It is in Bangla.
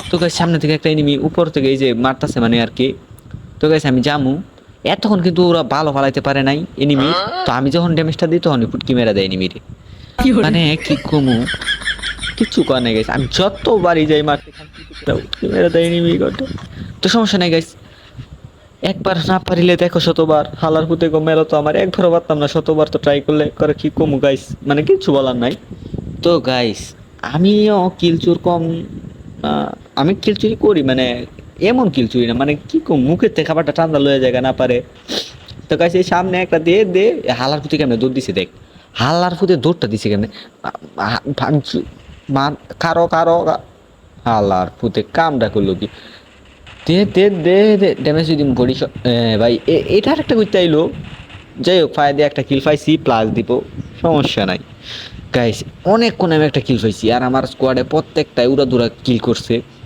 তো গাইস সামনে থেকে একটা এনিমি উপর থেকে এই যে মারতাছে মানে আর কি। তো গাইস আমি জামু, এতক্ষণ কিন্তু ওরা ভালো ফালাইতে পারে নাই এনিমি। তো আমি যখন ড্যামেজটা দিই তখন ফুটকি মেরা দেয় এনিমিরে। মানে কি কমু, কিচ্ছু কর নাই গাইস, আমি যতবারই যাই মারতে ফুটকি মেরা দেয় এনিমি গটা। তো সমস্যা নাই গাইস, একবার না পারিলে দেখো শতবার, হালার পুতে গো মেরো তো আমার একবারও পারতাম না, শতবার তো ট্রাই করলে করে কি কমু গাইস, মানে কিচ্ছু বলার নাই। তো গাইস আমিও কিলচুর কম, আমি কিলচুরি করি মানে এমন কিলচুরি না, মানে কি কম মুখের থেকে খাবারটা ঠান্ডা লয়ে যায় না পারে। তো গাইস এই সামনে একটা দিয়ে দে, হালার ফুতে কেমনে দৌড় দিছে দেখ, হালার ফুতে দৌড়টা দিছে কেমনে, ভাঙচু মার, কারো কারো হালার ফুতে কামটা করলো কি, দে দে দে দে ড্যামেজ দিম বডি। ভাই এটার একটা করতে আইলো, যাই হোক ফায়ার দিয়ে একটা কিল পাইছি, প্লাস দিব, সমস্যা নাই। গাইস অনেকক্ষণ আমি একটা কিল পাইছি, আর আমার স্কোয়াডে প্রত্যেকটাই উড়া দুরা কিল করছে।